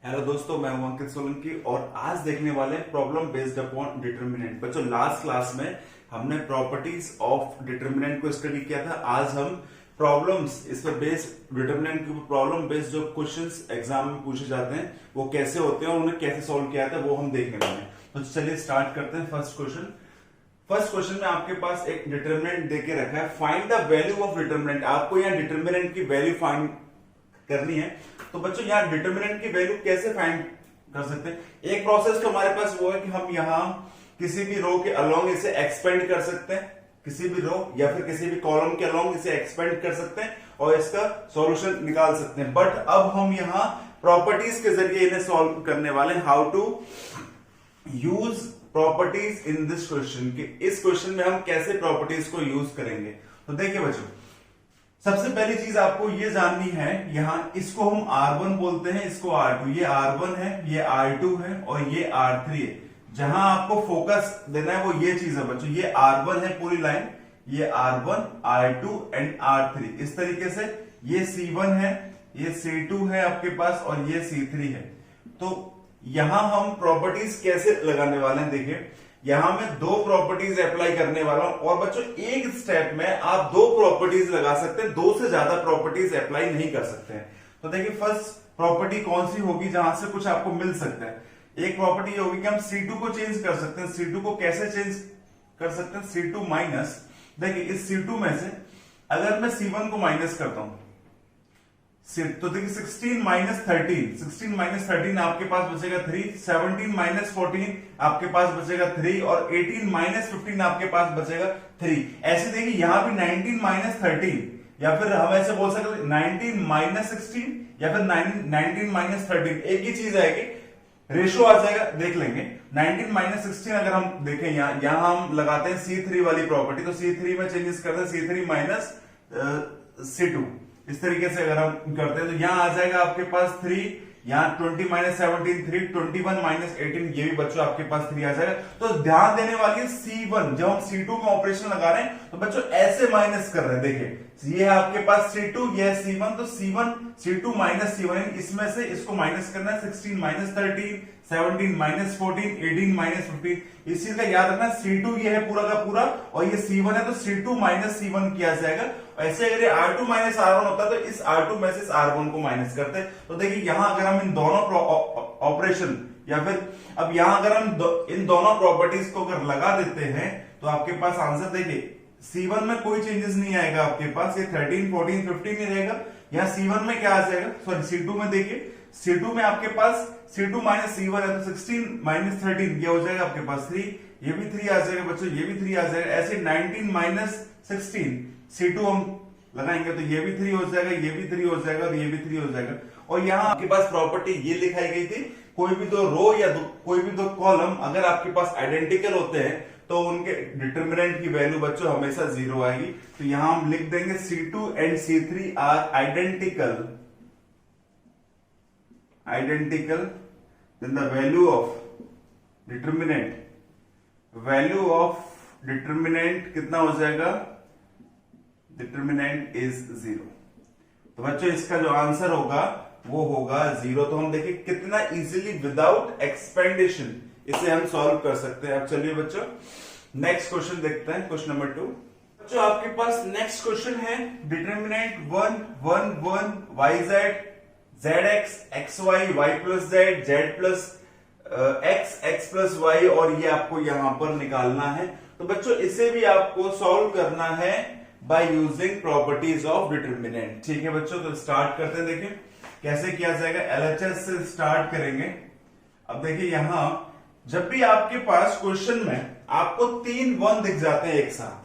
Hello दोस्तों, मैं हूं अंकित सोलंकी और आज देखने वाले प्रॉब्लम बेस्ड अपॉन डिटर्मिनेंट। बच्चों, लास्ट क्लास में हमने प्रॉपर्टीज ऑफ डिटर्मिनेंट को स्टडी किया था। आज हम प्रॉब्लम्स इस पर बेस्ड डिटर्मिनेंट के ऊपर प्रॉब्लम बेस्ड जो क्वेश्चंस एग्जाम में पूछे जाते हैं वो कैसे होते हैं और उन्हें कैसे सॉल्व किया जाता है वो हम देखने वाले हैं। तो चलिए स्टार्ट करते हैं। फर्स्ट क्वेश्चन में आपके पास एक डिटर्मिनेंट देके रखा है, find the value of determinant. आपको यहाँ डिटर्मिनेंट की वैल्यू फाइंड करनी है। तो बच्चों, यहाँ डिटर्मिनेंट की वैल्यू कैसे फाइंड कर सकते हैं? एक प्रोसेस तो हमारे पास वो है कि हम यहाँ किसी भी रो के अलोंग इसे एक्सपेंड कर सकते हैं, किसी भी रो या फिर किसी भी कॉलम के अलोंग इसे एक्सपेंड कर सकते हैं और इसका सॉल्यूशन निकाल सकते हैं। बट अब हम यहाँ प्रॉपर्टीज के जरिए इन्हें सॉल्व करने वाले हैं। How to use properties in this question. इस क्वेश्चन में हम कैसे प्रॉपर्टीज को यूज करेंगे। तो देखिए बच्चों, सबसे पहली चीज आपको ये जाननी है, यहां इसको हम R1 बोलते हैं, इसको R2। ये R1 है, ये R2 है और ये R3 है। जहां आपको फोकस देना है वो ये चीज है बच्चों। ये R1 है पूरी लाइन, ये R1, R2 एंड R3। इस तरीके से ये C1 है, ये C2 है आपके पास और ये C3 है। तो यहां हम प्रॉपर्टीज कैसे लगाने वाले हैं, देखिए यहां मैं दो प्रॉपर्टीज अप्लाई करने वाला हूं। और बच्चों, एक स्टेप में आप दो प्रॉपर्टीज लगा सकते हैं, दो से ज्यादा प्रॉपर्टीज अप्लाई नहीं कर सकते हैं। तो देखिए फर्स्ट प्रॉपर्टी कौन सी होगी जहां से कुछ आपको मिल सकता है। एक प्रॉपर्टी होगी कि हम C2 को चेंज कर सकते हैं। C2 को कैसे चेंज कर सकते हैं? C2 माइनस, देखिए इस C2 में से अगर मैं C1 को माइनस करता हूं तो देखिए 16 माइनस 13 आपके पास बचेगा 3, 17 माइनस 14 आपके पास बचेगा 3 और 18 माइनस 15 आपके पास बचेगा 3। ऐसे देखिए यहां भी 19 माइनस 13 या फिर हम ऐसे बोल सकते हैं 19 माइनस 16 या फिर 19 माइनस 13, एक ही चीज आएगी, रेशो आ जाएगा। देख लेंगे 19 माइनस 16 अगर हम देखें यहां हम लगाते हैं C3 वाली प्रॉपर्टी, तो C3 में चेंजेस करते हैं C3 माइनस C2। इस तरीके से अगर हम करते हैं तो यहां आ जाएगा आपके पास 3, यहां 20 माइनस 17 3, 21 माइनस 18 ये भी बच्चों आपके पास 3 आ जाएगा। तो ध्यान देने वाली है C1, जब हम C2 में ऑपरेशन लगा रहे हैं तो बच्चों ऐसे माइनस कर रहे हैं। देखिए ये है आपके पास C2, ये है C1, तो C2 माइनस C1, इसमें से इसको माइनस करना है। 16 माइनस 13, 17 माइनस 14, 18 माइनस 15। इस चीज का याद रखना, C2 ये है पूरा का पूरा और ये C1 है, तो C2 माइनस C1 किया जाएगा। ऐसे अगर ये R2 माइनस R1 होता तो इस R2 में से इस R1 को माइनस करते। तो देखिए यहां अगर हम इन दोनों ऑपरेशन या फिर अब यहां अगर हम इन दोनों प्रॉपर्टीज को अगर लगा देते हैं तो आपके पास आंसर देखिए C1 में कोई चेंजेस नहीं आएगा आपके पास, ये 13, 14, 15 ही रहेगा। यहाँ C1 में क्या आ जाएगा, सॉरी C2 में देखिए C2 में आपके पास C2 माइनस C1 है, तो 16 माइनस 13 ये हो जाएगा आपके पास 3, ये भी 3 आ जाएगा बच्चों, ये भी 3 आ जाएगा। ऐसे 19 माइनस 16 C2 हम लगाएंगे तो ये भी 3 हो जाएगा, ये भी 3 हो जाएगा और ये भी 3 हो जाएगा। और यहाँ आपके पास प्रॉपर्टी ये लिखाई गई थी, कोई भी दो रो या कोई भी दो कॉलम अगर आपके पास आइडेंटिकल होते हैं तो उनके डिटर्मिनेंट की वैल्यू बच्चों हमेशा 0 आएगी। तो यहां हम लिख देंगे C2 and C3 are identical, then the value of determinant कितना हो जाएगा? Determinant is 0। तो बच्चों इसका जो आंसर होगा वो होगा 0। तो हम देखिए कितना इजीली विदाउट एक्सपेंडेशन इसे हम सॉल्व कर सकते हैं। अब चलिए बच्चों नेक्स्ट क्वेश्चन देखते हैं, क्वेश्चन नंबर 2। बच्चों आपके पास नेक्स्ट क्वेश्चन है determinant 1 1 1 YZ ZX XY Y plus Z plus X plus Y और ये आपको यहां पर निकालना है। तो बच्चों इसे भी आपको सॉल्व करना है by using properties of determinant. ठीक है बच्चों, तो स्टार्ट करते हैं। देखिए कैसे किया जाएगा, LHS से स्टार्ट करेंगे। अब देखिए यहां जब भी आपके पास क्वेश्चन में आपको 3 1 दिख जाते हैं एक साथ,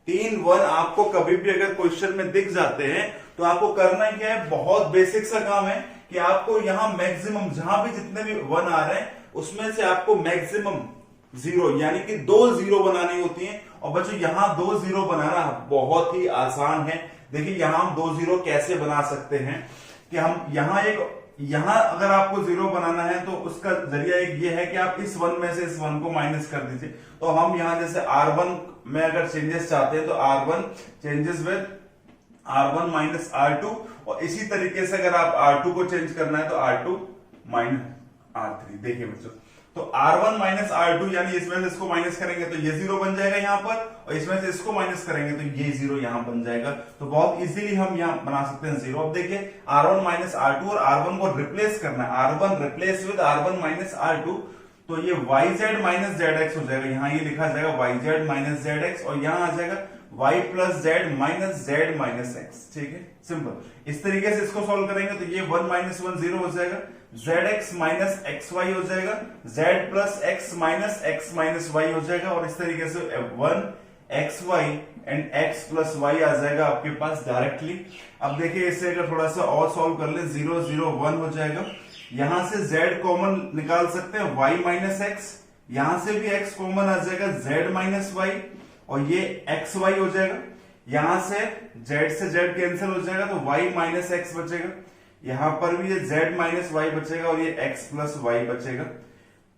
3 1 आपको कभी भी अगर क्वेश्चन में दिख जाते हैं तो आपको करना क्या है, बहुत बेसिक सा काम है कि आपको यहां मैक्सिमम जहां भी जितने भी 1 आ रहे हैं उसमें से आपको मैक्सिमम 0 यानी कि 2 0 बनानी होती है। और बच्चों यहां 2 0 बनाना बहुत ही आसान है। देखिए यहां हम 2 0 कैसे बना सकते हैं कि हम यहां अगर आपको 0 बनाना है तो उसका जरिया एक ये है कि आप इस 1 में से इस 1 को माइनस कर दीजिए। तो हम यहां जैसे R1 में अगर चेंजेस चाहते हैं तो R1 changes with R1 minus R2, और इसी तरीके से अगर आप R2 को चेंज करना है तो R2 माइनस R3। देखिए बच्चों, तो R1 माइनस R2 यानी इसमें से इसको माइनस करेंगे तो ये 0 बन जाएगा यहाँ पर, और इसमें से इसको माइनस करेंगे तो ये 0 यहाँ बन जाएगा। तो बहुत इजीली हम यहाँ बना सकते हैं 0। अब देखिए R1 माइनस R2 और R1 को रिप्लेस करना है, R1 replace with R1 minus R2, तो ये YZ माइनस ZX हो जाएगा। यहाँ ये लिखा जाएगा YZ माइनस ZX, और यहाँ आ जाएगा y plus Z minus Z minus x. ठीक है, सिंपल। इस तरीके से इसको सॉल्व करेंगे तो ये 1 माइनस 1 0 हो जाएगा, zx माइनस एक्स वाई हो जाएगा, z plus X minus X minus Y हो जाएगा, और इस तरीके से 1 X Y and X plus Y आ जाएगा आपके पास डायरेक्टली। अब देखिए इसे अगर थोड़ा सा और सॉल्व कर ले, 0 0 1 हो जाएगा। यहां से z कॉमन निकाल सकते हैं, y माइनस एक्स, यहां से भी x कॉमन आ जाएगा, z माइनस वाई, और ये एक्स वाई हो जाएगा। यहां से z कैंसिल हो जाएगा तो y माइनस एक्स बचेगा, यहां पर भी ये z माइनस वाई बचेगा, और ये x प्लस वाई बचेगा।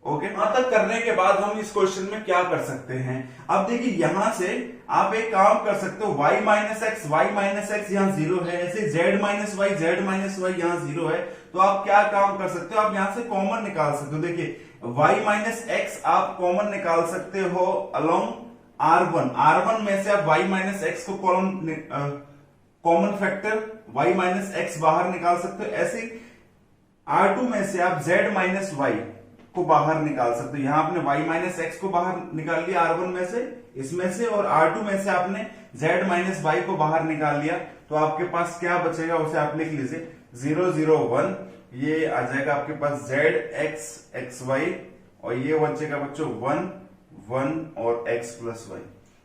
ओके, यहां तक करने के बाद हम इस क्वेश्चन में क्या कर सकते हैं? अब देखिए यहां से आप एक काम कर सकते हो, y माइनस एक्स यहां 0 है, ऐसे z माइनस वाई यहां 0 है, तो आप क्या काम कर सकते हो? आप यहां से कॉमन निकाल सकते हो। देखिए y माइनस एक्स आप कॉमन निकाल सकते हो अलोंग R1 में से आप y माइनस एक्स को common factor y minus x बाहर निकाल सकते हो। ऐसे R2 में से आप z माइनस वाई को बाहर निकाल सकते हो। यहां आपने y माइनस एक्स को बाहर निकाल लिया R1 में से, इसमें से, और R2 में से आपने z माइनस वाई को बाहर निकाल लिया, तो आपके पास क्या बचेगा उसे आप लिख लीजिए 0 0 1, ये आ जाएगा आपके पास z x एक्स वाई, और ये बचेगा बच्चों 1 1 और x प्लस वाई।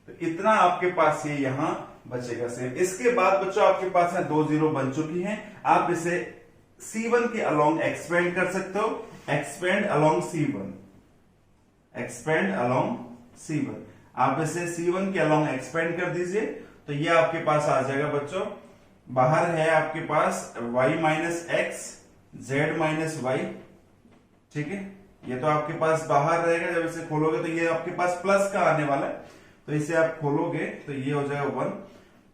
तो इतना आपके पास ये यहां बचेगा सेम। इसके बाद बच्चों आपके पास है 2 0 बन चुकी हैं, आप इसे C1 के अलोंग एक्सपेंड कर सकते हो, एक्सपेंड अलोंग C1, आप इसे C1 के अलोंग एक्सपेंड कर दीजिए, तो ये आपके पास आ जाएगा बच्चों, बाहर है आपके पास y minus x z minus y. ठीक है, ये तो आपके पास बाहर रहेगा, जब इसे खोलोगे तो ये आपके पास प्लस का आने वाला है, तो इसे आप खोलोगे तो ये हो जाएगा 1,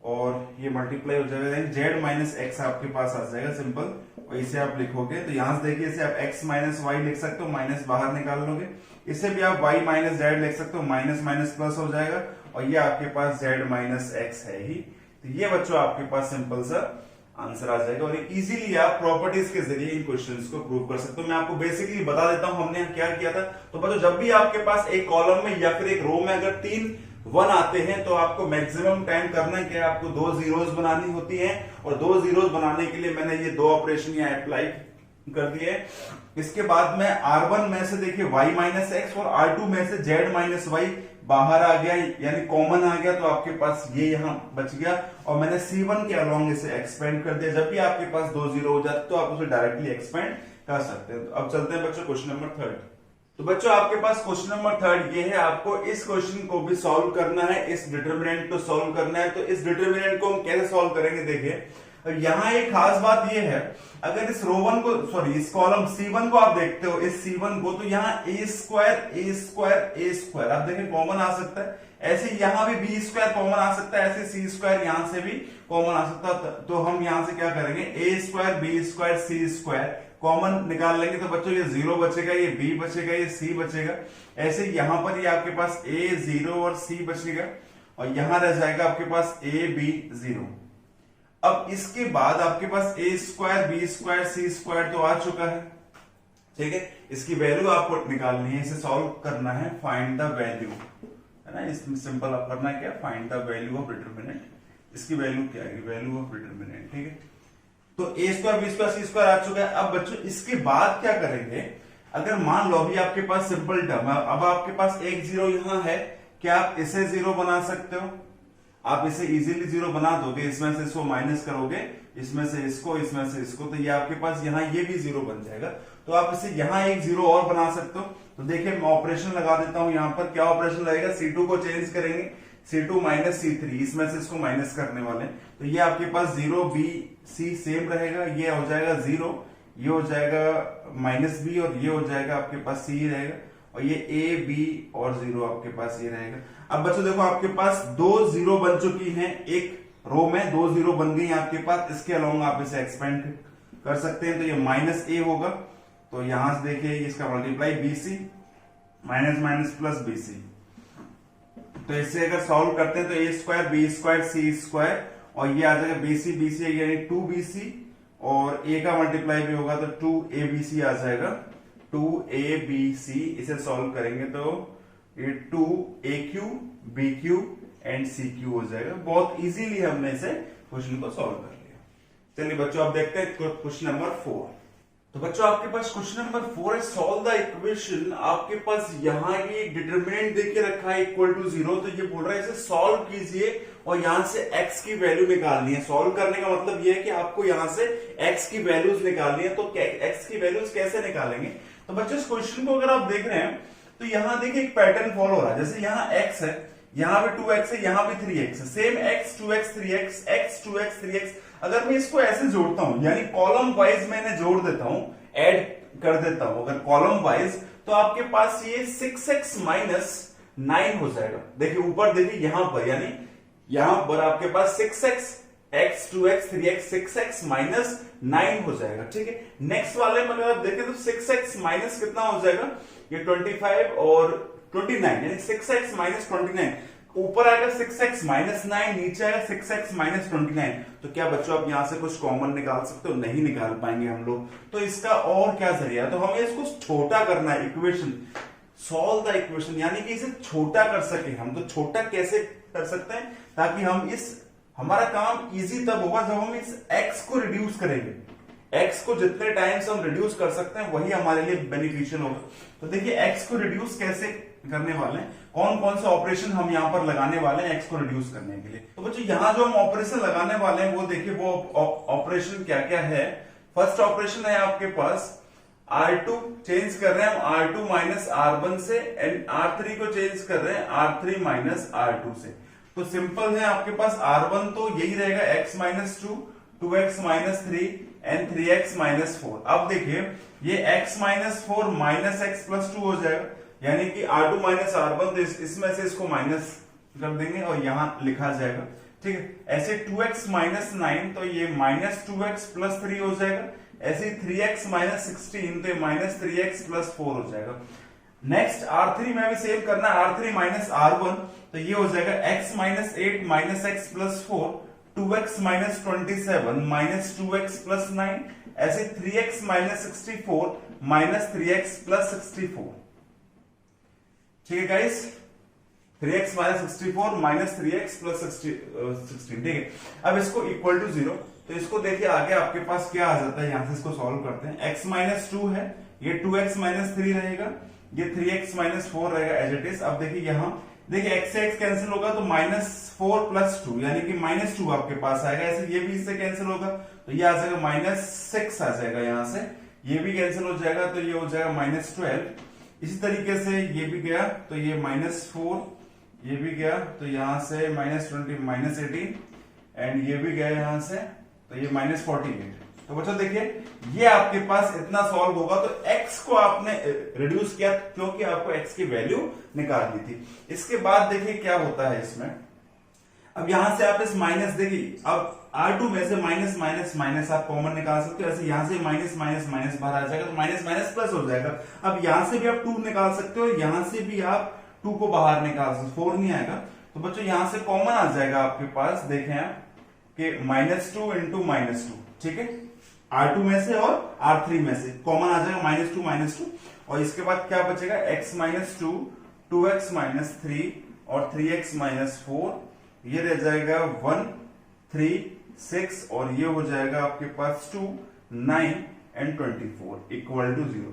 और ये मल्टीप्लाई हो जाएगा, जेड माइनस एक्स आपके पास आ जाएगा सिंपल, और इसे आप लिखोगे तो यहां से देखिए इसे आप x माइनस वाई लिख सकते हो, माइनस बाहर निकाल लोगे, इसे भी आप y माइनस जेड लिख सकते हो, माइनस माइनस प्लस हो जाएगा, और ये आपके पास z माइनस एक्स है ही। तो ये बच्चों आपके पास सिंपल सा आंसर आ जाएगा, और इजीली आप प्रॉपर्टीज के जरिए इन क्वेश्चंस को प्रूव कर सकते हो। मैं आपको बेसिकली बता देता हूं हमने क्या किया था। तो बच्चों जब भी आपके पास एक कॉलम में या फिर एक रो में अगर 3 1 आते हैं, तो आपको मैक्सिमम टाइम करना है क्या, आपको 2 जीरोस बनानी होती है, और 2 जीरोस बनाने के लिए मैंने ये 2 ऑपरेशन यहाँ अप्लाई कर दिए। इसके बाद में R1 में से देखिए y माइनस एक्स और R2 में से z माइनस वाई बाहर आ गया, यानी कॉमन आ गया, तो आपके पास ये यहां बच गया, और मैंने C1 के अलोंग इसे एक्सपेंड कर दिया। जब भी आपके पास 2 0 हो जाते तो आप उसे डायरेक्टली एक्सपेंड कर सकते हैं। तो अब चलते हैं बच्चों क्वेश्चन नंबर 3। तो बच्चों आपके पास क्वेश्चन नंबर 3 ये है, आपको इस क्वेश्चन को भी सॉल्व करना है, इस डिटरमिनेंट को सॉल्व करना है। तो इस डिटरमिनेंट को हम कैसे सॉल्व करेंगे, देखिए यहां एक खास बात ये है, अगर इस रो1 को इस कॉलम C1 को आप देखते हो, इस C1 को, तो यहाँ a स्क्वायर आप देखें कॉमन आ सकता है, ऐसे यहां भी b स्क्वायर कॉमन आ सकता है, ऐसे c स्क्वायर यहां से भी कॉमन आ सकता है। तो हम यहां से क्या करेंगे, a square b square c square common निकाल लेंगे, तो बच्चों ये 0 बचेगा, ये b बचेगा, ये c बचेगा। ऐसे यहां पर ये आपके पास a 0 और c बचेगा, और यहां रह जाएगा आपके पास a b 0। अब इसके बाद आपके पास a square b square c square तो आ चुका है, ठीक है। इसकी वैल्यू आपको निकालनी है, इसे सॉल्व करना है, फाइंड द वैल्यू, है ना। इसमें सिंपल आप करना है क्या, find the value of determinant. इसकी वैल्यू क्या है, वैल्यू ऑफ डिटरमिनेंट, ठीक है। तो a square b square c square आ चुका है। अब बच्चों इसके बाद क्या करेंगे, अगर मान लो अभी आपके पास सिंपल टर्म है, अब आपके पास एक 0 यहां है, क्या आप इसे 0 बना सकते हो? आप इसे इजीली 0 बना दोगे, इसमें से इसको माइनस करोगे, इसमें से इसको, इसमें से इसको, तो ये आपके पास यहाँ ये भी 0 बन जाएगा। तो आप इसे यहाँ एक 0 और बना सकते हो। तो देखिए मैं ऑपरेशन लगा देता हूं, यहाँ पर क्या ऑपरेशन लगेगा, C2 को चेंज करेंगे, C2 माइनस C3, इसमें से इसको माइनस करने वाले, तो ये आपके पास 0 B C सेम रहेगा, ये हो जाएगा 0, ये हो जाएगा माइनस B, और ये हो जाएगा आपके पास C रहेगा, और ये A B और 0 आपके पास ये रहेगा। अब बच्चों देखो आपके पास 2 0 बन चुकी हैं, एक रो में 2 0 बन गई आपके पास। इसके अलावा आप इसे एक्सपेंड कर सकते हैं, तो ये माइनस A होगा, तो यहां से देखिए इसका multiply BC minus minus plus BC, तो इससे अगर सॉल्व करते हैं तो A square B square C square और ये आ जाएगा BC BC यानी 2BC और A का मल्टीप्लाई भी होगा तो 2ABC आ जाएगा, 2ABC। इसे सॉल्व करेंगे तो ये 2AQ BQ एंड CQ हो जाएगा। बहुत इजीली हमने इसे क्वेश्चन को सॉल्व कर लिया। चलिए बच्चों अब देखते हैं क्वेश्चन नंबर 4। तो बच्चों आपके पास क्वेश्चन नंबर 4 है, सॉल्व द इक्वेशन। आपके पास यहाँ ये डिटरमिनेंट देके रखा है इक्वल टू 0, तो ये बोल रहा है इसे सॉल्व कीजिए और यहां से x की वैल्यू निकालनी है। सॉल्व करने का मतलब ये है कि आपको यहां से x की वैल्यूज निकालनी है। तो x की वैल्यूज कैसे निकालेंगे? तो बच्चों इस क्वेश्चन को अगर आप देख रहे हैं तो यहाँ देखिए एक पैटर्न फॉलो हो रहा है। जैसे यहाँ x है, यहाँ पे 2x है, यहाँ पे 3x है, same x 2x 3x x 2x 3x। अगर मैं इसको ऐसे जोड़ता हूं यानी कॉलम वाइज मैंने जोड़ देता हूं, ऐड कर देता हूं अगर कॉलम वाइज, तो आपके पास ये 6x माइनस 9 हो जाएगा। देखिए ऊपर देखिए यहां पर, यानी यहां पर आपके पास 6x x 2x 3x 6x minus 9 हो जाएगा। ठीक है, नेक्स्ट वाले में अगर आप देखें तो 6x माइनस कितना हो जाएगा, ये 25 और 29 यानी 6x माइनस 29। ऊपर आएगा 6x माइनस 9, नीचे आएगा 6x माइनस 29। तो क्या बच्चों आप यहां से कुछ कॉमन निकाल सकते हो? नहीं निकाल पाएंगे हम लोग। तो इसका और क्या जरिया, तो हमें इसको छोटा करना है इक्वेशन, सॉल्व द इक्वेशन, यानी कि इसे छोटा कर सके हम। तो छोटा कैसे कर सकते हैं ताकि हम हमारा काम इजी तब होगा जब हम इस x को रिड्यूस करेंगे। x को जितने टाइम्स हम रिड्यूस कर सकते हैं वही हमारे लिए बेनिफिशियल होगा। तो देखिए x को रिड्यूस कैसे करने वाले हैं, कौन कौन से ऑपरेशन हम यहाँ पर लगाने वाले हैं x को रिड्यूस करने के लिए। तो बच्चों यहाँ जो हम ऑपरेशन लगाने वाले हैं वो देखिए, वो ऑपरेशन क्या क्या है। फर्स्ट ऑपरेशन है आपके पास R2 चेंज कर रहे हैं हम R2 माइनस R1 से, एंड R3 को चेंज कर रहे हैं R3 माइनस R2 से। तो सिंपल है, आपके पास R1 तो यही रहेगा x minus 2, 2x minus 3 and 3x minus 4। अब देखिए ये x minus 4 minus x plus 2 हो जाएगा, यानी कि R2 माइनस R1, तो इसमें से इसको माइनस कर देंगे और यहां लिखा जाएगा। ठीक है, ऐसे 2x माइनस 9 तो ये माइनस 2x प्लस 3 हो जाएगा। ऐसे 3x माइनस 16 तो ये माइनस 3x प्लस 4 हो जाएगा। नेक्स्ट R3 में भी सेम करना है, R3 माइनस R1 तो ये हो जाएगा x minus 8 minus x plus 4, 2x minus 27 minus 2x plus 9, ऐसे 3x minus 64 minus 3x plus 64। ठीक है guys, 3x minus 64 minus 3x plus 16। ठीक है, अब इसको इक्वल टू 0, तो इसको देखिए आगे आपके पास क्या आ जाता है, यहां से इसको सॉल्व करते हैं। x माइनस 2 है, ये 2x माइनस 3 रहेगा, ये 3x माइनस 4 रहेगा एज इट इज। अब देखिए यहां देखिए x से x कैंसिल होगा तो माइनस 4 प्लस 2 यानी कि माइनस 2 आपके पास आएगा। ऐसे ये भी इससे कैंसिल होगा तो ये आ जाएगा माइनस 6 आ जाएगा, यहां से ये भी कैंसिल हो जाएगा तो ये हो जाएगा माइनस 12। इसी तरीके से ये भी गया तो ये माइनस 4, ये भी गया तो यहां से माइनस 20 माइनस 18, एंड ये भी गया यहां से तो ये माइनस 48। तो बच्चों देखिए ये आपके पास इतना सॉल्व होगा, तो x को आपने रिड्यूस किया क्योंकि आपको x की वैल्यू निकालनी थी। इसके बाद देखिए क्या होता है इसमें, अब यहां से आप इस माइनस देखिए, अब R2 में से माइनस माइनस माइनस आप कॉमन निकाल सकते हो। ऐसे यहां से माइनस माइनस माइनस बाहर आ जाएगा तो माइनस माइनस प्लस हो जाएगा। अब यहां से भी आप 2 निकाल सकते हो, यहां से भी आप 2 को बाहर निकाल सकते हो, 4 नहीं आएगा। तो बच्चों यहां से कॉमन आ जाएगा आपके पास, देखें आप कि माइनस 2 इंटू माइनस 2। ठीक है, R2 में से और R3 में से कॉमन आ जाएगा माइनस 2 और इसके बाद क्या बचेगा, x माइनस 2, 2x माइनस 3 और 3x माइनस 4, ये रह जाएगा 1, 3, 6 और ये हो जाएगा आपके पास 2, 9 एंड 24 इक्वल टू 0।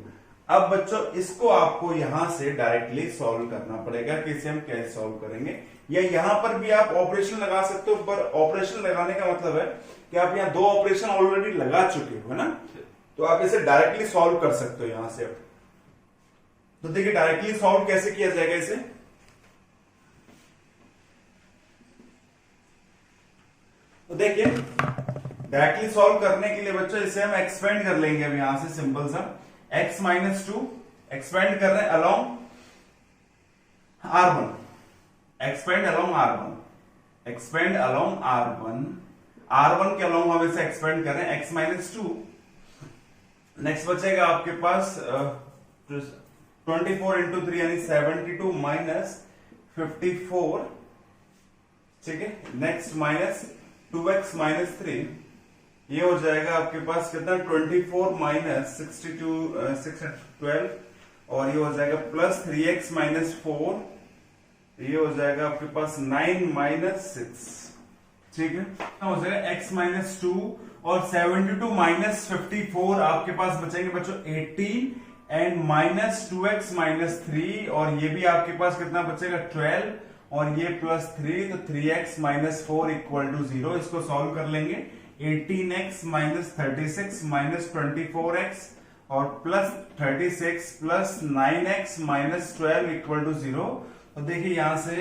अब बच्चों इसको आपको यहां से डायरेक्टली सॉल्व करना पड़ेगा कि इसे हम कैसे सॉल्व करेंगे, या यहां पर भी आप ऑपरेशन लगा सकते हो। पर ऑपरेशन लगाने का मतलब है कि आप यहाँ 2 ऑपरेशन ऑलरेडी लगा चुके हो, है ना, तो आप इसे डायरेक्टली सॉल्व कर सकते हो यहां से। तो देखिए डायरेक्टली सॉल्व कैसे किया जाएगा इसे, तो देखिए डायरेक्टली सॉल्व करने के लिए बच्चों इसे हम एक्सपेंड कर लेंगे। अब यहां से सिंपल सा x माइनस 2 एक्सपेंड कर रहे हैं along R1, expand along R1, expand along R1 के अलॉन्ग हम इसे एक्सपेंड कर रहे हैं। x माइनस 2 नेक्स्ट बचेगा आपके पास 24 इंटू 3 यानी 72 माइनस 54, ठीक है। नेक्स्ट माइनस 2x माइनस 3, ये हो जाएगा आपके पास कितना 24 माइनस 12, और ये हो जाएगा प्लस 3x माइनस 4, ये हो जाएगा आपके पास 9 माइनस 6, ठीक है। हो जाएगा x माइनस 2 और 72 माइनस 54 आपके पास बचेंगे बच्चों 18 एंड माइनस 2x माइनस 3, और ये भी आपके पास कितना बचेगा 12, और ये प्लस 3, तो 3x माइनस 4 इक्वल टू 0। इसको सॉल्व कर लेंगे 18x माइनस 36 माइनस 24x और plus 36 plus 9x minus 12 equal to 0। तो देखिए यहां से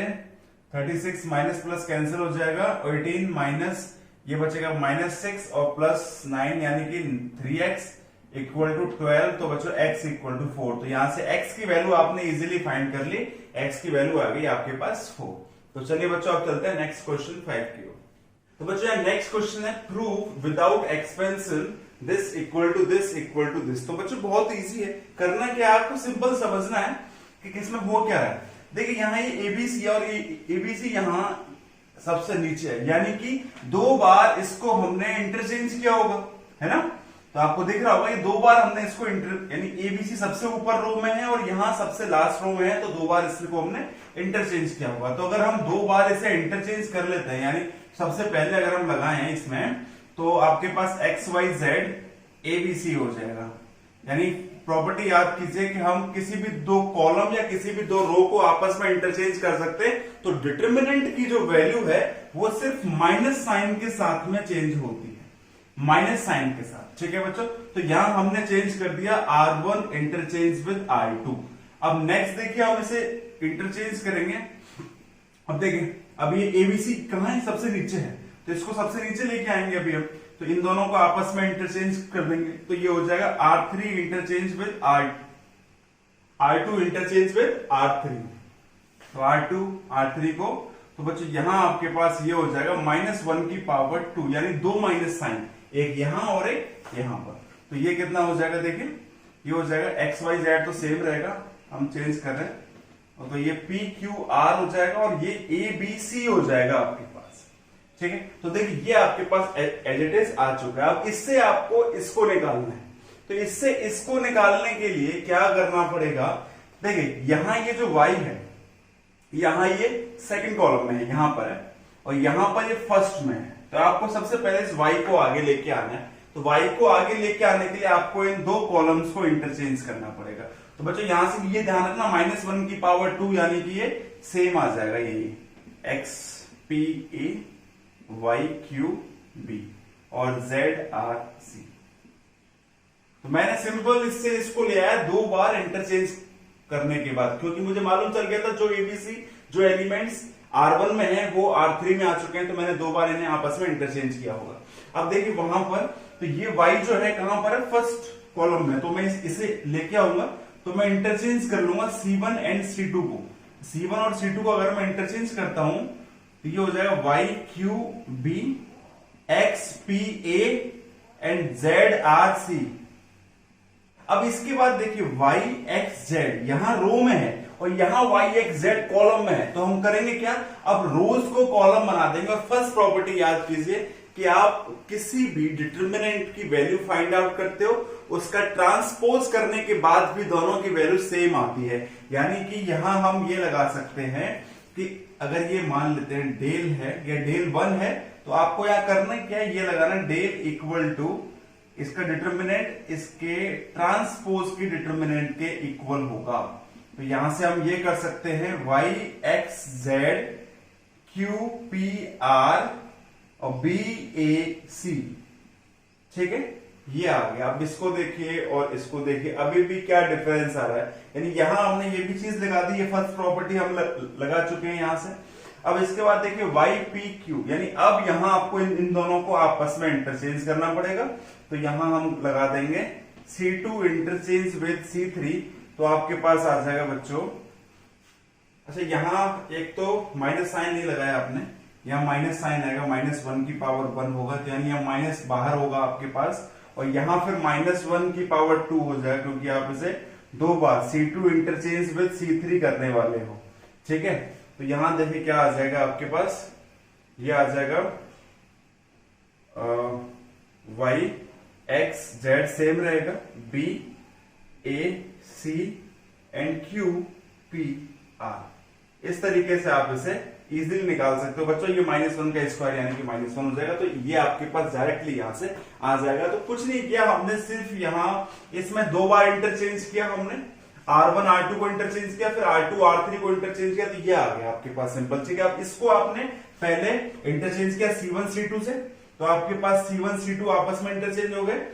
36 माइनस प्लस कैंसिल हो जाएगा, 18 माइनस ये बचेगा माइनस 6 और प्लस 9 यानी कि 3x इक्वल टू 12, तो बच्चों x इक्वल टू 4। तो यहां से x की वैल्यू आपने इजीली फाइंड कर ली, x की वैल्यू आ गई आपके पास 4। तो चलिए बच्चों अब चलते हैं नेक्स्ट क्वेश्चन 5 की ओर। तो बच्चों नेक्स्ट क्वेश्चन है prove without expansion this equal to this equal to this. तो बच्चों बहुत इजी है, करना क्या आपको सिंपल समझना है कि किसमें हो क्या है। देखिए यहाँ ये एबीसी और एबीसी यहाँ सबसे नीचे है, यानी कि 2 बार इसको हमने इंटरचेंज किया होगा, है ना। तो आपको दिख रहा होगा ये 2 बार हमने इसको यानी एबीसी सबसे ऊपर रो में है और यहाँ सबसे लास्ट रो में है, तो 2 बार इसको हमने इंटरचेंज किया होगा। तो अगर हम 2 बार इसे इंटरचेंज कर लेते हैं, यानी सबसे पहले अगर हम लगाए इसमें, तो आपके पास XYZ ABC हो जाएगा। यानी प्रॉपर्टी याद कीजिए कि हम किसी भी 2 कॉलम या किसी भी 2 रो को आपस में इंटरचेंज कर सकते हैं, तो डिटर्मिनेंट की जो वैल्यू है वो सिर्फ माइनस साइन के साथ में चेंज होती है, माइनस साइन के साथ, ठीक है बच्चों। तो यहां हमने चेंज कर दिया R1 इंटरचेंज विद R2। अब नेक्स्ट देखिए हम इसे इंटरचेंज करेंगे। अब देखिए अब ये एबीसी कहां है, सबसे नीचे है, तो इसको सबसे नीचे लेके आएंगे अभी हम, तो इन दोनों को आपस में इंटरचेंज कर देंगे। तो ये हो जाएगा R3 interchange with R2 interchange with R3, तो R2 R3 को, तो बच्चों यहां आपके पास ये हो जाएगा -1 की पावर 2, यानी 2 माइनस साइन, एक यहां और एक यहां पर। तो ये कितना हो जाएगा, देखिए ये हो जाएगा XYZ तो सेम रहेगा, हम चेंज कर रहे हैं, तो ये PQR हो जाएगा और ये ABC हो जाएगा आपके पास, ठीक है। तो देखिए ये आपके पास एज इट इज आ चुका है। अब इससे आपको इसको निकालना है, तो इससे इसको निकालने के लिए क्या करना पड़ेगा, देखिए यहां ये जो y है, यहां ये सेकंड कॉलम में है, यहां पर है, और यहां पर ये फर्स्ट में है। तो आपको सबसे पहले इस y को आगे लेके आना है। तो y को आगे लेके आने के लिए आपको इन 2 कॉलम्स को इंटरचेंज करना पड़ेगा। तो बच्चों यहां से ये ध्यान रखना -1 की पावर 2, यानी कि ये सेम आ जाएगा, ये XPAYQB और ZRC। तो मैंने सिंपल इससे इसको ले आया 2 बार इंटरचेंज करने के बाद, क्योंकि मुझे मालूम चल गया था जो एबीसी जो एलिमेंट्स R1 में है वो R3 में आ चुके हैं, तो मैंने 2 बार इन्हें आपस में इंटरचेंज किया होगा। अब देखिए वहां पर, तो ये y जो है कहां पर है, फर्स्ट कॉलम में, तो मैं इसे लेके आऊंगा, तो मैं इंटरचेंज कर लूंगा C1 एंड C2 को। C1 और C2 को अगर मैं इंटरचेंज करता हूं, तो ये हो जाएगा YQB XPA एंड ZRC। अब इसके बाद देखिए YXZ यहां रो में है और यहां YXZ कॉलम में है, तो हम करेंगे क्या, अब रोज को कॉलम बना देंगे। और फर्स्ट प्रॉपर्टी याद कीजिए कि आप किसी भी डिटर्मिनेंट की वैल्यू फाइंड आउट करते हो, उसका ट्रांसपोज करने के बाद भी दोनों की वैल्यू सेम आती है। यानी कि यहां हम ये लगा सकते हैं कि अगर ये मान लेते हैं डेल है या डेल 1 है, तो आपको यहां करना क्या है, ये लगाना डेल इक्वल टू इसका डिटर्मिनेंट इसके ट्रांसपोज की डिटर्मिनेंट के इक्वल होगा। तो यहां से हम ये कर सकते हैं YXZ QPR और BAC, ठीक है, ये आ गया। अब इसको देखिए और इसको देखिए, अभी भी क्या डिफरेंस आ रहा है, यानी यहां हमने ये भी चीज लगा दी, ये फर्स्ट प्रॉपर्टी हम लगा चुके हैं यहां से। अब इसके बाद देखिए YPQ, यानी अब यहां आपको इन दोनों को आपस में इंटरचेंज करना पड़ेगा। तो यहां हम लगा देंगे C2 इंटरचेंज विद C3, तो आपके पास आ जाएगा बच्चों, अच्छा यहां एक तो माइनस साइन नहीं लगाया आपने, यहाँ माइनस साइन आएगा, -1 की पावर 1 होगा, तो यानी यहाँ माइनस बाहर होगा आपके पास, और यहाँ फिर -1 की पावर 2 हो जाएगा, क्योंकि आप इसे 2 बार C2 इंटरचेंज विद C3 करने वाले हो। ठीक है, तो यहां देखिए क्या आ जाएगा आपके पास, ये आ जाएगा y x z सेम रहेगा, b a c and q p r। इस तरीके से आप इसे इजीली निकाल सकते हो बच्चों। ये -1 का स्क्वायर यानी कि -1 हो जाएगा, तो ये आपके पास डायरेक्टली यहां से आ जाएगा। तो कुछ नहीं किया हमने, सिर्फ यहां इसमें 2 बार इंटरचेंज किया हमने, R1 R2 को इंटरचेंज किया, फिर R2 R3 को इंटरचेंज किया, तो ये आ गया आपके पास सिंपल। ठीक है, अब इसको आपने पहले इंटरचेंज किया C1 C2 से, तो आपके पास C1 C2 आपस में इंटरचेंज हो गए।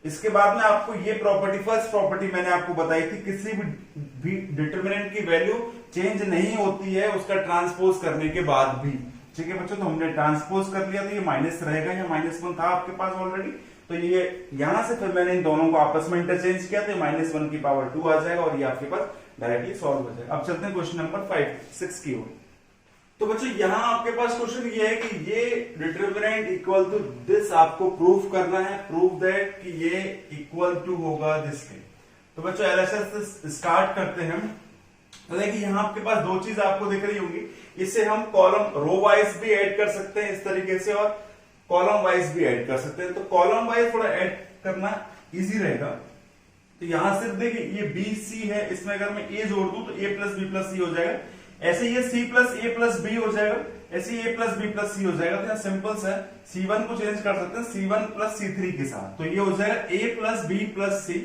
इसके बाद में आपको ये प्रॉपर्टी, फर्स्ट प्रॉपर्टी मैंने आपको बताई थी, किसी भी डिटरमिनेंट की वैल्यू चेंज नहीं होती है उसका ट्रांसपोज करने के बाद भी। ठीक है बच्चों, तो हमने ट्रांसपोज कर लिया, तो ये माइनस रहेगा, या -1 था आपके पास ऑलरेडी, तो ये यहां से फिर मैंने इन दोनों को आपस में इंटरचेंज किया, तो -1 की पावर 2 आ जाएगा और ये आपके पास डायरेक्टली सॉल्व हो जाएगा। अब चलते हैं क्वेश्चन नंबर 6 की ओर। तो बच्चों यहां आपके पास क्वेश्चन ये है कि ये डिटरमिनेंट इक्वल टू दिस आपको प्रूव करना है, प्रूव दैट कि ये इक्वल टू होगा दिस के। तो बच्चों एलएचएस से स्टार्ट करते हैं। तो देखिए यहां आपके पास 2 चीज आपको दिख रही होंगी, इसे हम कॉलम रो वाइज भी ऐड कर सकते हैं इस तरीके से, और कॉलम वाइज भी ऐड कर सकते हैं। तो कॉलम वाइज थोड़ा ऐड करना इजी रहेगा। तो यहां सिर्फ देखिए ये बी सी है, इसमें अगर मैं ए जोड़ दूं तो a plus B plus C हो जाएगा, ऐसे ये c प्लस ए प्लस बी हो जाएगा, ऐसे ए प्लस बी प्लस सी हो जाएगा। तो यहाँ सिंपल सा C1 को चेंज कर सकते हैं C1 प्लस C3 के साथ, तो ये हो जाएगा a प्लस बी प्लस सी,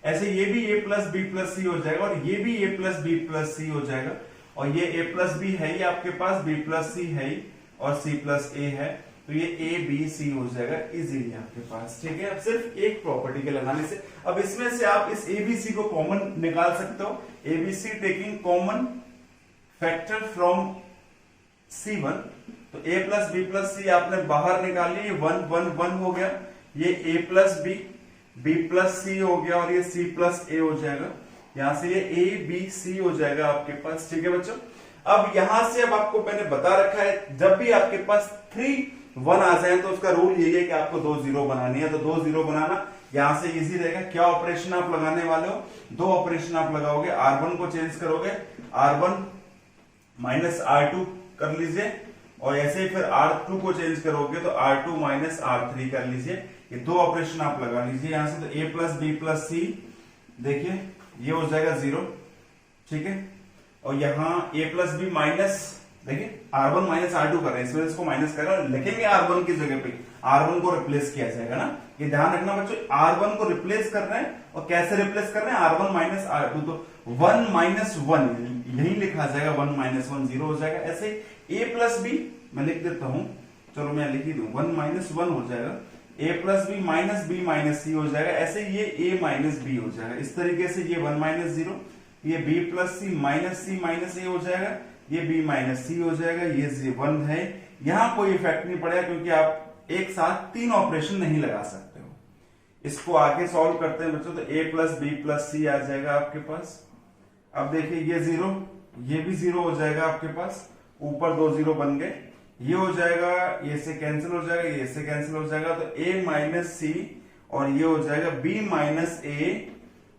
ऐसे ये भी a plus B plus C हो जाएगा, और ये भी a plus B plus C हो जाएगा, और ये a प्लस बी है ही आपके पास, b प्लस सी है ही, और c प्लस ए है, तो ये a b c हो जाएगा इजीली आपके पास। ठीक है, अब सिर्फ एक प्रॉपर्टी के लगाने से, अब इसमें से आप इस a b c को कॉमन निकाल सकते हो, a b c taking common factor from C1, तो a प्लस बी प्लस सी आपने बाहर निकाल लिया, ये 1 1 1 हो गया, ये a plus B b plus C हो गया, और ये c प्लस ए हो जाएगा, यहां से ये a b c हो जाएगा आपके पास। ठीक है बच्चों, अब यहां से अब आपको मैंने बता रखा है, जब भी आपके पास 3 1 आ जाए तो उसका रूल यही है कि आपको 2 0 बनानी है। तो 2 0 बनाना यहां से इजी रहेगा। क्या ऑपरेशन आप लगाने वाले हो, 2 ऑपरेशन आप लगाओगे, R1 को चेंज करोगे, R1 माइनस R2 कर लीजिए, और ऐसे ही फिर R2 को चेंज करोगे तो R2 माइनस R3 कर लीजिए। ये 2 ऑपरेशन आप लगा लीजिए यहां से, तो a प्लस बी प्लस सी, देखिए ये हो जाएगा 0। ठीक है, और यहाँ a प्लस बी माइनस, देखिए R1 माइनस R2 कर रहे हैं, इसमें इसको माइनस कर रहे हैं, लिखेंगे R1 की जगह पे R1 को रिप्लेस किया जाएगा ना, ये ध्यान रखना बच्चों, R1 को रिप्लेस कर रहे हैं, और कैसे रिप्लेस कर रहे हैं, R1 माइनस R2, तो 1 माइनस 1 यही लिखा जाएगा, 1 माइनस 1 0 हो जाएगा। ऐसे a प्लस बी मैं लिख देता हूं, चलो मैं लिख ही दूं, 1 माइनस 1 हो जाएगा, a प्लस बी माइनस सी हो जाएगा, ऐसे ये a माइनस बी हो जाएगा। इस तरीके से ये 1 माइनस 0, ये b प्लस सी माइनस ए हो जाएगा, ये b माइनस सी हो जाएगा, ये 1 है, यहां कोई इफेक्ट नहीं पड़ेगा क्योंकि आप एक साथ 3 ऑपरेशन नहीं लगा सकते हो। इसको आगे सॉल्व करते हैं बच्चों, तो a प्लस बी प्लस सी आ जाएगा आपके पास। अब देखिए ये 0, ये भी 0 हो जाएगा आपके पास, ऊपर 2 0 बन गए, ये हो जाएगा, ये से कैंसिल हो जाएगा, ये से कैंसिल हो जाएगा, तो a माइनस सी, और ये हो जाएगा b माइनस ए,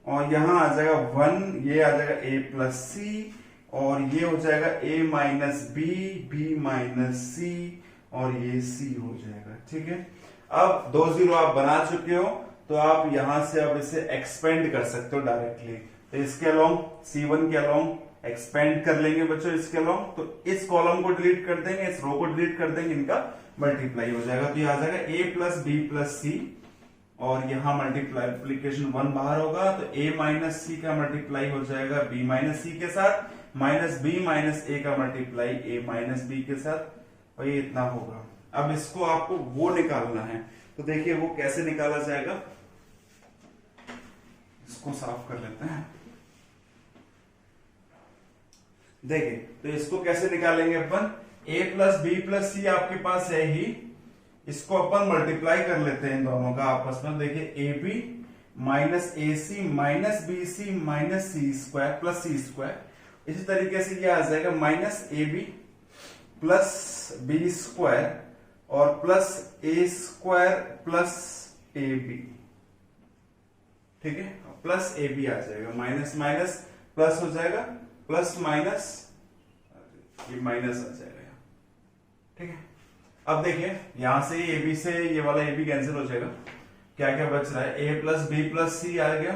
और यहां आ जाएगा 1, ये आ जाएगा a प्लस सी, और ये हो जाएगा a माइनस बी माइनस सी, और ये c हो जाएगा। ठीक है, अब 2 0 आप बना चुके हो, तो आप यहां से अब इसे एक्सपेंड कर सकते हो डायरेक्टली, तो इसके अलोंग C1 के अलोंग एक्सपेंड कर लेंगे बच्चों, इसके अलोंग, तो इस कॉलम को डिलीट कर देंगे, इस रो को डिलीट कर देंगे, इनका मल्टीप्लाई हो जाएगा, तो ये आ जाएगा a प्लस बी प्लस सी, और यहां मल्टीप्लीकेशन 1 बाहर होगा, तो a माइनस सी का मल्टीप्लाई हो जाएगा b माइनस सी के साथ, माइनस b माइनस ए का मल्टीप्लाई a माइनस बी के साथ, और ये इतना होगा। अब इसको आपको वो निकालना है, तो देखिए वो कैसे निकाला जाएगा, इसको साफ कर लेते हैं। देखिए तो इसको कैसे निकालेंगे अपन, a प्लस बी प्लस सी आपके पास है ही, इसको अपन मल्टीप्लाई कर लेते हैं इन दोनों का आपस में। देखिए A B minus A C minus B C minus C square plus C square, इसी तरीके से ये आ जाएगा minus A B plus B square और plus A square plus A B. ठीक है, प्लस ए बी आ जाएगा, माइनस माइनस प्लस हो जाएगा, प्लस माइनस ये माइनस आ जाएगा यहाँ, ठीक है। अब देखिए यहां से ए बी से ये वाला ए बी कैंसिल हो जाएगा, क्या क्या बच रहा है, ए प्लस बी प्लस सी आ गया,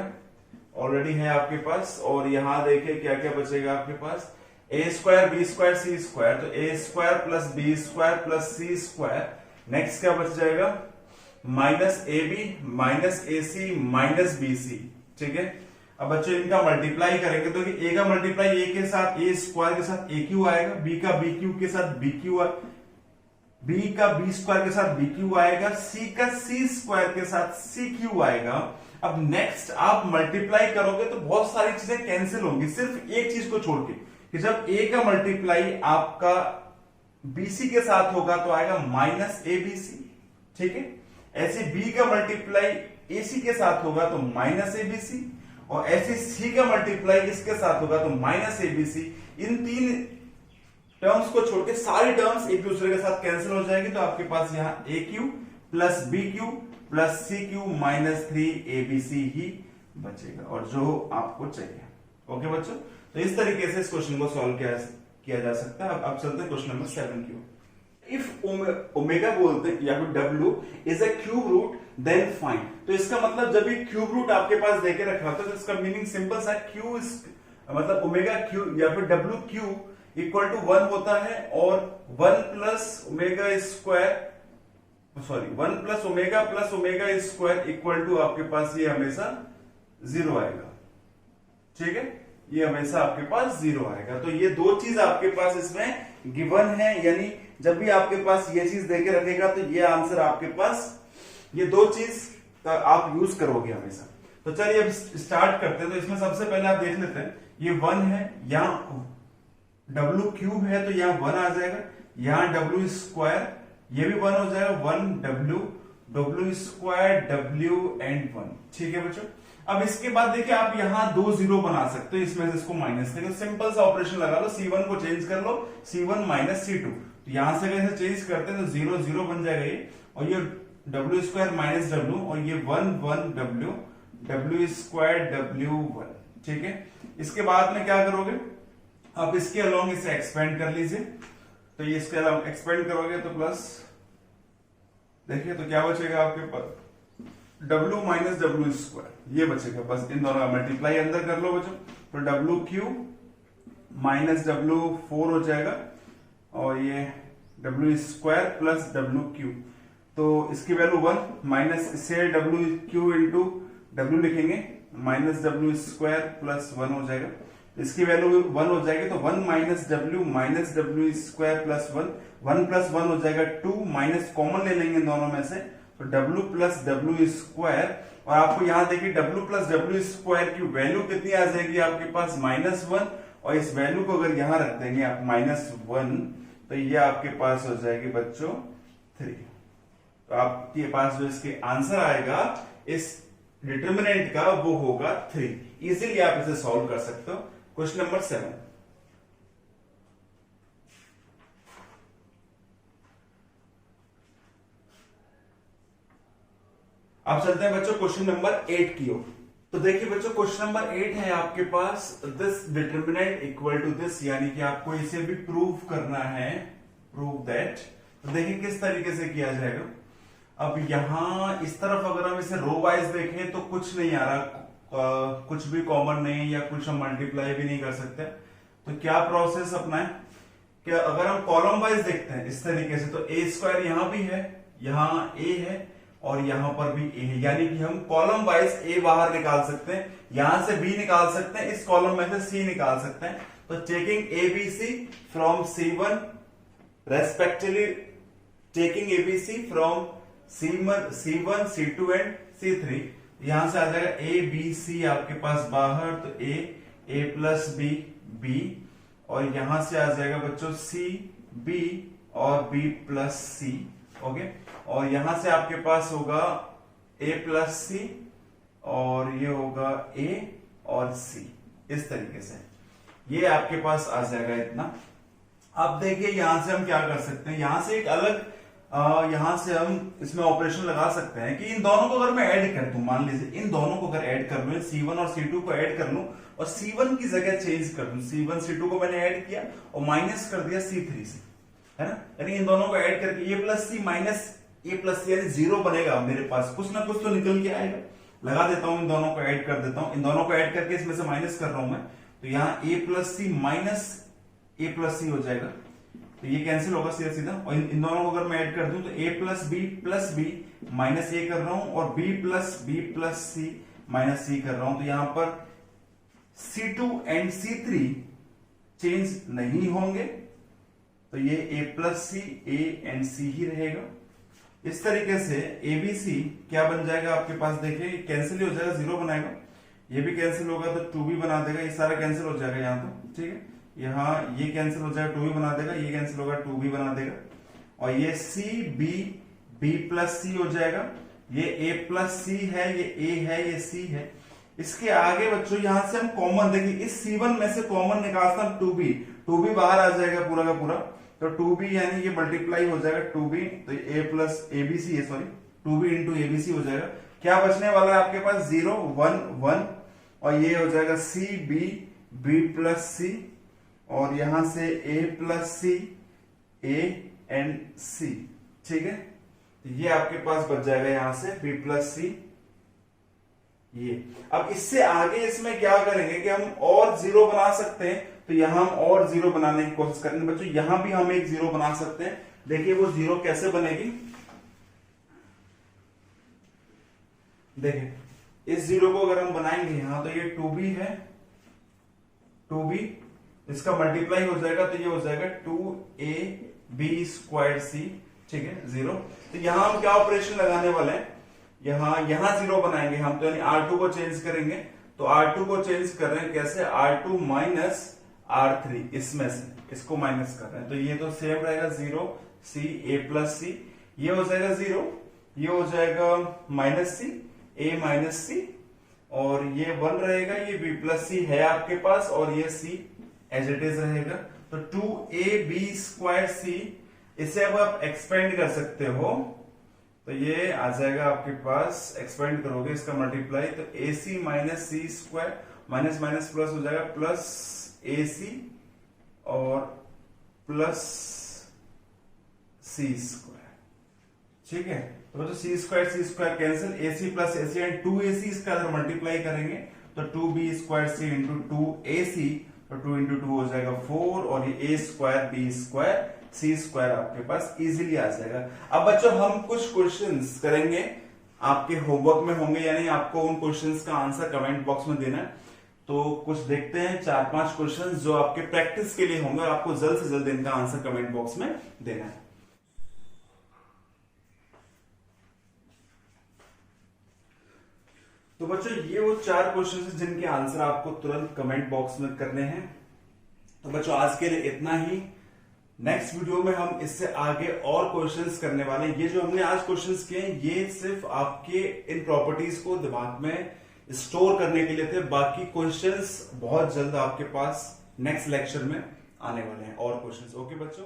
ऑलरेडी है आपके पास। और यहां देखिए क्या क्या बचेगा आपके पास, A square B square C square, तो A square plus B square plus C square. Next क्या बच जाएगा, minus A B minus A C minus B C, ठीक है। अब बच्चों इनका मल्टीप्लाई करेंगे तो ए का मल्टीप्लाई ए के साथ ए स्क्वायर के साथ ए क्यू आएगा, बी का बी क्यू के साथ बी क्यू, बी का बी स्क्वायर के साथ बी क्यू आएगा, सी का सी स्क्वायर के साथ सी क्यू आएगा। अब नेक्स्ट आप मल्टीप्लाई करोगे तो बहुत सारी चीजें कैंसिल होंगी, सिर्फ एक चीज को छोड़ के, कि जब ए का मल्टीप्लाई आपका बीसी के साथ होगा तो आएगा माइनस ए बी सी, ठीक है। ऐसे बी का मल्टीप्लाई एसी के साथ होगा तो माइनस ए बी सी, और ऐसे सी का मल्टीप्लाई इसके साथ होगा तो माइनस ए बी सी। इन तीन टर्म्स को छोड़ के सारी टर्म्स एक दूसरे के साथ कैंसिल हो जाएगी, तो आपके पास यहाँ A cube plus B cube plus C cube minus 3 A B C ही बचेगा, और जो आपको चाहिए। ओके बच्चों, तो इस तरीके से इस क्वेश्चन को सॉल्व किया जा सकता है। अब चलते हैं क्वेश्चन नंबर 7 की ओर। इफ ओमेगा बोलते हैं या फिर डब्ल्यू is a cube root then find, तो इसका मतलब जब ये क्यूब रूट आपके पास देके रखा होता है तो इसका मीनिंग सिंपल सा, क्यू मतलब ओमेगा क्यू या फिर डब्ल्यू क्यू इक्वल टू 1 होता है, और 1 plus omega square sorry 1 plus omega square equal to आपके पास ये हमेशा 0 आएगा, ठीक है। ये हमेशा आपके पास 0 आएगा। तो ये दो चीज आपके पास इसमें गिवन है, यानी जब भी आपके पास ये चीज देके रखेगा तो ये आंसर आपके पास, ये दो चीज आप यूज करोगे हमेशा। तो चलिए अब स्टार्ट करते हैं। तो इसमें सबसे पहले आप देख लेते हैं, ये 1 है, यहाँ डब्ल्यू क्यूब है तो यहाँ 1 आ जाएगा, यहाँ डब्ल्यू स्क्वायर ये भी 1 हो जाएगा, 1 डब्ल्यू स्क्वायर डब्ल्यू एंड 1, ठीक है बच्चों। अब इसके बाद देखिए आप यहाँ 2 0 बना सकते हो, इसमें से इसको माइनस करो, सिंपल सा ऑपरेशन लगा लो, C1 को चेंज कर लो, C1 माइनस C2, तो यहां से अगर चेंज करते हैं तो 0 0 बन जाएगा ये, और ये डब्ल्यू स्क्वायर माइनस डब्ल्यू, और ये 1 1 डब्ल्यू स्क्वायर डब्ल्यू 1, ठीक है। इसके बाद में क्या करोगे, आप इसके अलोंग इसे एक्सपेंड कर लीजिए, तो ये इसके अलोंग एक्सपेंड करोगे तो प्लस, देखिए तो क्या बचेगा आपके पास, डब्ल्यू माइनस डब्ल्यू स्क्वायर ये बचेगा, बस इन दोनों का मल्टीप्लाई अंदर कर लो बच्चों, तो डब्ल्यू क्यूब माइनस डब्ल्यू 4 हो जाएगा, और ये W square plus W cube, तो इसकी वैल्यू 1 माइनस से डब्ल्यू क्यू इंटू डब्ल्यू लिखेंगे, माइनस डब्ल्यू स्क्वायर प्लस 1 हो जाएगा, इसकी वैल्यू 1 हो जाएगी, तो 1 minus W square plus 1 plus 1 हो जाएगा 2, माइनस कॉमन ले लेंगे दोनों में से, तो डब्ल्यू प्लस डब्ल्यू स्क्वायर, और आपको यहां देखिए डब्ल्यू प्लस डब्ल्यू स्क्वायर की वैल्यू कितनी आ जाएगी आपके पास -1, और इस वैल्यू को अगर यहां रख देंगे आप -1, तो ये आपके पास हो जाएगी बच्चों 3। तो आपके पास जो इसके आंसर आएगा इस डिटर्मिनेंट का वो होगा 3। इजीली आप इसे सॉल्व कर सकते हो। क्वेश्चन नंबर 7, अब चलते हैं बच्चों क्वेश्चन नंबर 8 की ओर। तो देखिए बच्चों क्वेश्चन नंबर 8 है आपके पास, this determinant equal to this, यानी कि आपको इसे भी प्रूव करना है, प्रूव दैट। तो देखिए किस तरीके से किया जाएगा। अब यहां इस तरफ अगर हम इसे रो वाइज देखें तो कुछ नहीं आ रहा, कुछ भी कॉमन नहीं, या कुछ हम मल्टीप्लाई भी नहीं कर सकते, तो क्या प्रोसेस अपनाएं, क्या अगर हम कॉलम वाइज देखते हैं इस तरीके से, तो ए स्क्वायर यहां भी है, यहां ए है, और यहां पर भी ए है, यानी कि हम कॉलम वाइज ए बाहर निकाल सकते हैं, यहां से बी निकाल सकते हैं, इस कॉलम में से सी निकाल सकते हैं। तो taking ABC from C1 respectively, taking ABC from C1 C2 and C3, यहां से आ जाएगा ए बी सी आपके पास बाहर, तो ए प्लस बी बी, और यहां से आ जाएगा बच्चों सी बी और बी प्लस सी, ओके। और यहां से आपके पास होगा ए प्लस सी, और ये होगा ए और सी, इस तरीके से ये आपके पास आ जाएगा इतना। अब देखिए यहां से हम क्या कर सकते हैं, यहां से एक अलग यहां से हम इसमें ऑपरेशन लगा सकते हैं कि इन दोनों को अगर मैं ऐड कर दूं, मान लीजिए इन दोनों को अगर ऐड कर लूं, C1 और C2 को ऐड कर लूं और C1 की जगह चेंज कर दूं, C1 C2 को मैंने ऐड किया और माइनस कर दिया C3 से, है ना। यानी इन दोनों को ऐड करके A plus C minus A plus C, यानी 0 बनेगा मेरे पास, कुछ ना कुछ तो निकल के आएगा। लगा देता हूं, इन दोनों को ऐड कर देता हूं, इन दोनों को ऐड करके इसमें से माइनस कर रहा हूं मैं, तो यहाँ A plus C minus A plus C हो जाएगा, तो ये कैंसिल होगा सीधा सीधा। और इन दोनों को अगर मैं ऐड कर दूं तो A plus B minus A कर रहा हूं और B plus C minus C कर रहा हूं, तो यहां पर C2 एंड C3 चेंज नहीं होंगे, तो ये A plus C A and C ही रहेगा। इस तरीके से ABC क्या बन जाएगा आपके पास, देखिए कैंसिल ही हो जाएगा, 0 बनाएगा, ये भी कैंसिल होगा तो 2B बना देगा, ये सारा कैंसिल हो जाएगा यहाँ तो, ठीक है। यहाँ ये कैंसिल हो जाएगा, 2B बना देगा, ये कैंसिल होगा 2B बना देगा, और ये B प्लस सी हो जाएगा, ये A प्लस सी है, ये A है, ये C है। इसके आगे बच्चों यहां से हम कॉमन देखिए, इस C1 में से कॉमन निकालता हम 2B बाहर आ जाएगा पूरा का पूरा, तो 2B यानी ये मल्टीप्लाई हो जाएगा 2B, तो A प्लस ABC है, सॉरी 2B इंटू ABC हो जाएगा। क्या बचने वाला है आपके पास, 0 1 1, और ये हो जाएगा B प्लस सी, और यहां से A plus C A and C, ठीक है। तो ये आपके पास बच जाएगा यहां से B प्लस सी ये। अब इससे आगे इसमें क्या करेंगे कि हम और 0 बना सकते हैं, तो यहां हम और 0 बनाने की कोशिश करेंगे बच्चों। यहां भी हम एक 0 बना सकते हैं, देखिए वो 0 कैसे बनेगी, देखिए इस 0 को अगर हम बनाएंगे यहां, तो ये 2B है, 2B इसका मल्टीप्लाई हो जाएगा, तो ये हो जाएगा 2AB स्क्वायर C, ठीक है 0। तो यहां हम क्या ऑपरेशन लगाने वाले हैं, यहां 0 बनाएंगे हम, तो यानी R2 को चेंज करेंगे, तो R2 को चेंज कर रहे हैं कैसे, R2 माइनस R3, इसमें से इसको माइनस कर रहे हैं, तो ये तो सेम रहेगा 0 C A प्लस सी, ये हो जाएगा 0, ये हो जाएगा minus C A minus C, और ये 1 रहेगा, ये B प्लस सी है आपके पास, और ये C एज इट इज रहेगा, तो 2AB स्क्वायर C, इसे अब आप एक्सपेंड कर सकते हो, तो ये आ जाएगा आपके पास, एक्सपेंड करोगे इसका मल्टीप्लाई, तो AC minus C square, minus minus plus हो जाएगा, प्लस AC और प्लस C स्क्वायर, ठीक है। तो C square cancel, AC plus AC and 2AC इसका अगर मल्टीप्लाई करेंगे तो 2B square C into 2AC, तो 2 इंटू 2 हो जाएगा 4, और ये A square B square C square आपके पास इजीली आ जाएगा। अब बच्चों हम कुछ क्वेश्चंस करेंगे, आपके होमवर्क में होंगे, यानी आपको उन क्वेश्चंस का आंसर कमेंट बॉक्स में देना है। तो कुछ देखते हैं 4-5 क्वेश्चंस जो आपके प्रैक्टिस के लिए होंगे, और आपको जल्द से जल्द इनका आंसर कमेंट बॉक्स में देना है। तो बच्चों ये वो 4 क्वेश्चन है जिनके आंसर आपको तुरंत कमेंट बॉक्स में करने हैं। तो बच्चों आज के लिए इतना ही, नेक्स्ट वीडियो में हम इससे आगे और क्वेश्चंस करने वाले हैं। ये जो हमने आज क्वेश्चंस किए हैं, ये सिर्फ आपके इन प्रॉपर्टीज को दिमाग में स्टोर करने के लिए थे, बाकी क्वेश्चंस बहुत जल्द आपके पास नेक्स्ट लेक्चर में आने वाले हैं और क्वेश्चंस। ओके बच्चों।